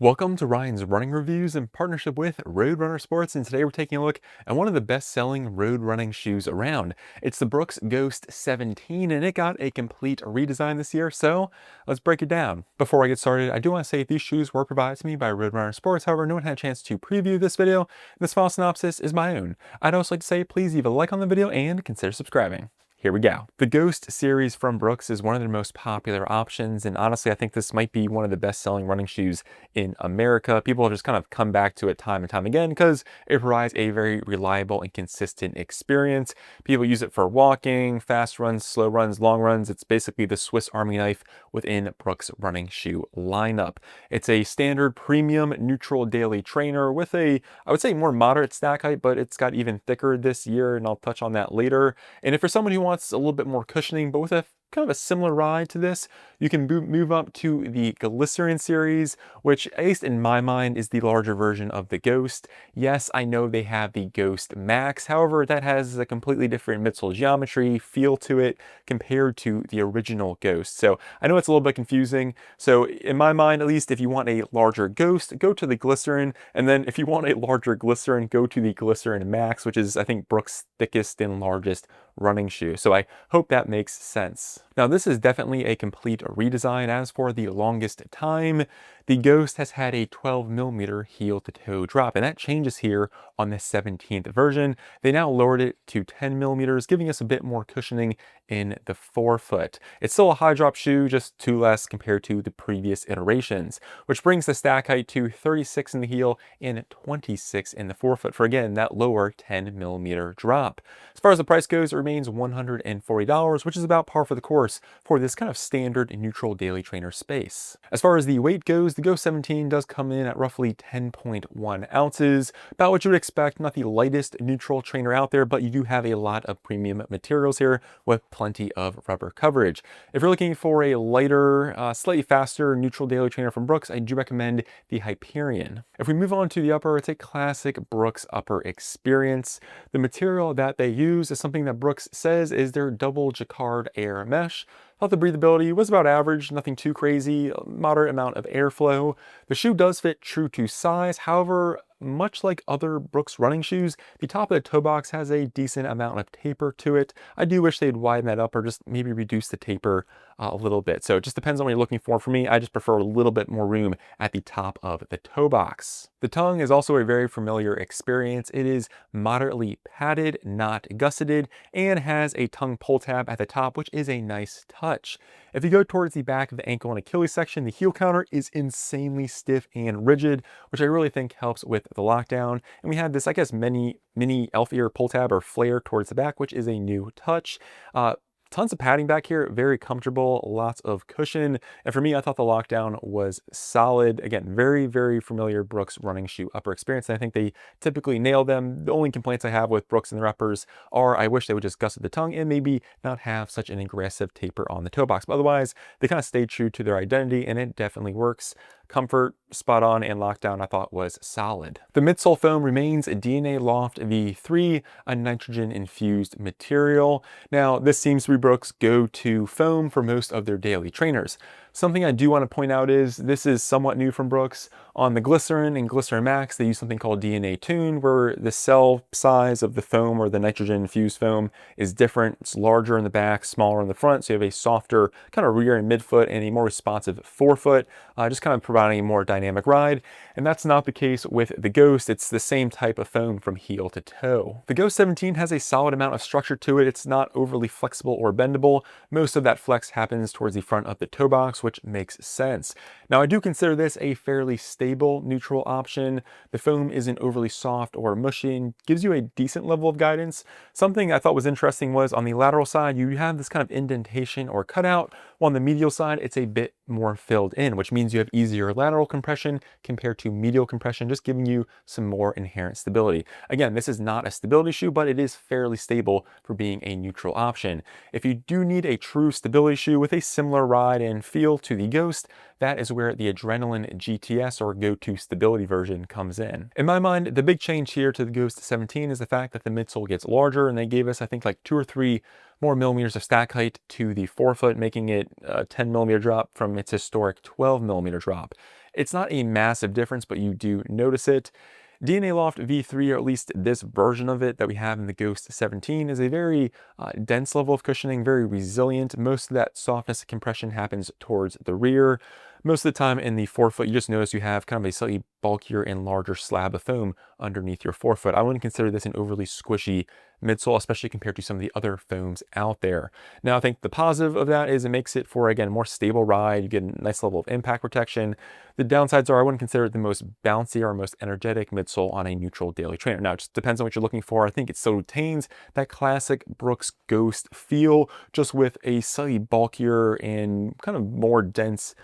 Welcome to Ryan's Running Reviews in partnership with Roadrunner Sports, and today we're taking a look at one of the best-selling road running shoes around. It's the Brooks Ghost 17, and it got a complete redesign this year, so let's break it down. Before I get started, I do want to say these shoes were provided to me by Roadrunner Sports. However, no one had a chance to preview this video, and this file synopsis is my own. I'd also like to say please leave a like on the video and consider subscribing. Here we go. The Ghost series from Brooks is one of their most popular options, and honestly, I think this might be one of the best-selling running shoes in America. People have just kind of come back to it time and time again because it provides a very reliable and consistent experience. People use it for walking, fast runs, slow runs, long runs. It's basically the Swiss Army knife within Brooks' running shoe lineup. It's a standard premium neutral daily trainer with a, I would say, more moderate stack height, but it's got even thicker this year, and I'll touch on that later. And if for someone who wants a little bit more cushioning, but with a kind of a similar ride to this, you can move up to the Glycerin series, which, at least in my mind, is the larger version of the Ghost. Yes, I know they have the Ghost Max, however, that has a completely different midsole geometry feel to it compared to the original Ghost. So I know it's a little bit confusing. So in my mind, at least, if you want a larger Ghost, go to the Glycerin, and then if you want a larger Glycerin, go to the Glycerin Max, which is, I think, Brooks' thickest and largest running shoe. So I hope that makes sense. Now, this is definitely a complete redesign. As for the longest time, the Ghost has had a 12mm heel-to-toe drop, and that changes here on the 17th version. They now lowered it to 10mm, giving us a bit more cushioning in the forefoot. It's still a high drop shoe, just 2 less compared to the previous iterations, which brings the stack height to 36 in the heel and 26 in the forefoot for, again, that lower 10mm drop. As far as the price goes, it remains $140, which is about par for the course for this kind of standard neutral daily trainer space. As far as the weight goes, the Ghost 17 does come in at roughly 10.1 ounces, about what you would expect. Not the lightest neutral trainer out there, but you do have a lot of premium materials here with plenty of rubber coverage. If you're looking for a lighter, slightly faster neutral daily trainer from Brooks, I do recommend the Hyperion. If we move on to the upper, it's a classic Brooks upper experience. The material that they use is something that Brooks says is their double jacquard air mesh. Thought the breathability was about average, nothing too crazy, moderate amount of airflow. The shoe does fit true to size, however, much like other Brooks running shoes, the top of the toe box has a decent amount of taper to it. I do wish they'd widen that up or just maybe reduce the taper a little bit. So it just depends on what you're looking for. For me, I just prefer a little bit more room at the top of the toe box. The tongue is also a very familiar experience. It is moderately padded, not gusseted, and has a tongue pull tab at the top, which is a nice touch. If you go towards the back of the ankle and Achilles section, the heel counter is insanely stiff and rigid, which I really think helps with the lockdown. And we had this, I guess, mini elf ear pull tab or flare towards the back, which is a new touch. Tons of padding back here, very comfortable, lots of cushion. And for me, I thought the lockdown was solid. Again, very, very familiar Brooks running shoe upper experience. And I think they typically nail them. The only complaints I have with Brooks and their uppers are I wish they would just gusset the tongue and maybe not have such an aggressive taper on the toe box. But otherwise, they kind of stayed true to their identity, and it definitely works. Comfort, spot on, and lockdown I thought was solid. The midsole foam remains a DNA Loft V3, a nitrogen infused material. Now, this seems to be Brooks' go-to foam for most of their daily trainers. Something I do want to point out is this is somewhat new from Brooks. On the Glycerin and Glycerin Max, they use something called DNA Tune, where the cell size of the foam or the nitrogen infused foam is different. It's larger in the back, smaller in the front, so you have a softer kind of rear and midfoot and a more responsive forefoot, just kind of providing a more dynamic ride. And that's not the case with the Ghost. It's the same type of foam from heel to toe. The Ghost 17 has a solid amount of structure to it. It's not overly flexible or bendable. Most of that flex happens towards the front of the toe box, which makes sense. Now, I do consider this a fairly stable neutral option. The foam isn't overly soft or mushy and gives you a decent level of guidance. Something I thought was interesting was on the lateral side, you have this kind of indentation or cutout, while on the medial side, it's a bit more filled in, which means you have easier lateral compression compared to medial compression, just giving you some more inherent stability. Again, this is not a stability shoe, but it is fairly stable for being a neutral option. If you do need a true stability shoe with a similar ride and feel to the Ghost, that is where the Adrenaline GTS or go-to stability version comes in. In my mind, the big change here to the Ghost 17 is the fact that the midsole gets larger, and they gave us, I think, like 2 or 3 more millimeters of stack height to the forefoot, making it a 10mm drop from its historic 12mm drop. It's not a massive difference, but you do notice it. DNA Loft V3, or at least this version of it that we have in the Ghost 17, is a very dense level of cushioning, very resilient. Most of that softness and compression happens towards the rear. Most of the time in the forefoot, you just notice you have kind of a slightly bulkier and larger slab of foam underneath your forefoot. I wouldn't consider this an overly squishy midsole, especially compared to some of the other foams out there. Now, I think the positive of that is it makes it for, again, a more stable ride. You get a nice level of impact protection. The downsides are I wouldn't consider it the most bouncy or most energetic midsole on a neutral daily trainer. Now, it just depends on what you're looking for. I think it still retains that classic Brooks Ghost feel, just with a slightly bulkier and kind of more dense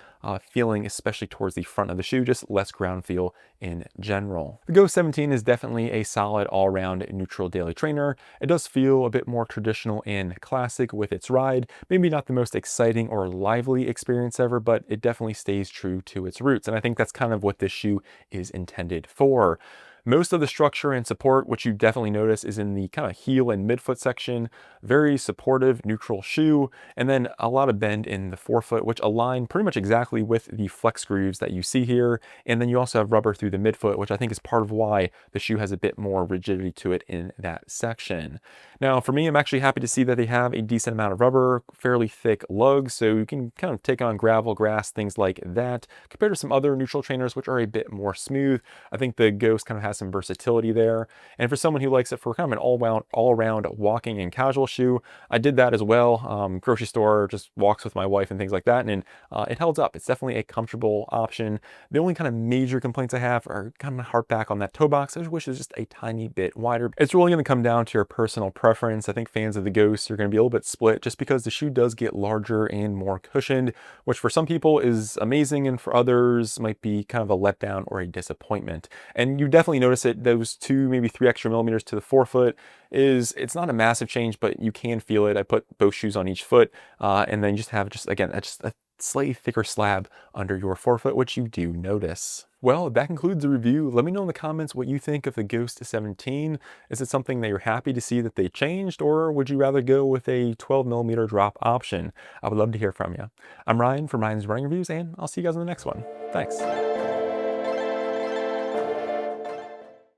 feeling, especially towards the front of the shoe, just less ground feel in general. The Ghost 17 is definitely a solid all-around neutral daily trainer. It does feel a bit more traditional and classic with its ride. Maybe not the most exciting or lively experience ever, but it definitely stays true to its roots. And I think that's kind of what this shoe is intended for. Most of the structure and support, which you definitely notice, is in the kind of heel and midfoot section. Very supportive, neutral shoe, and then a lot of bend in the forefoot, which align pretty much exactly with the flex grooves that you see here. And then you also have rubber through the midfoot, which I think is part of why the shoe has a bit more rigidity to it in that section. Now, for me, I'm actually happy to see that they have a decent amount of rubber, fairly thick lugs, so you can kind of take on gravel, grass, things like that, compared to some other neutral trainers, which are a bit more smooth. I think the Ghost kind of has some versatility there. And for someone who likes it for kind of an all-around walking and casual shoe, I did that as well. Grocery store, just walks with my wife and things like that, and it held up. It's definitely a comfortable option. The only kind of major complaints I have are kind of harp back on that toe box. I just wish it was just a tiny bit wider. It's really going to come down to your personal preference. I think fans of the Ghost are going to be a little bit split just because the shoe does get larger and more cushioned, which for some people is amazing, and for others might be kind of a letdown or a disappointment. And you definitely notice it, those 2, maybe 3 extra millimeters to the forefoot it's not a massive change, but you can feel it. I put both shoes on each foot, and then you just have again, just a slightly thicker slab under your forefoot, which you do notice. Well, that concludes the review. Let me know in the comments what you think of the Ghost 17. Is it something that you're happy to see that they changed, or would you rather go with a 12mm drop option? I would love to hear from you. I'm Ryan from Ryan's Running Reviews, and I'll see you guys in the next one. Thanks.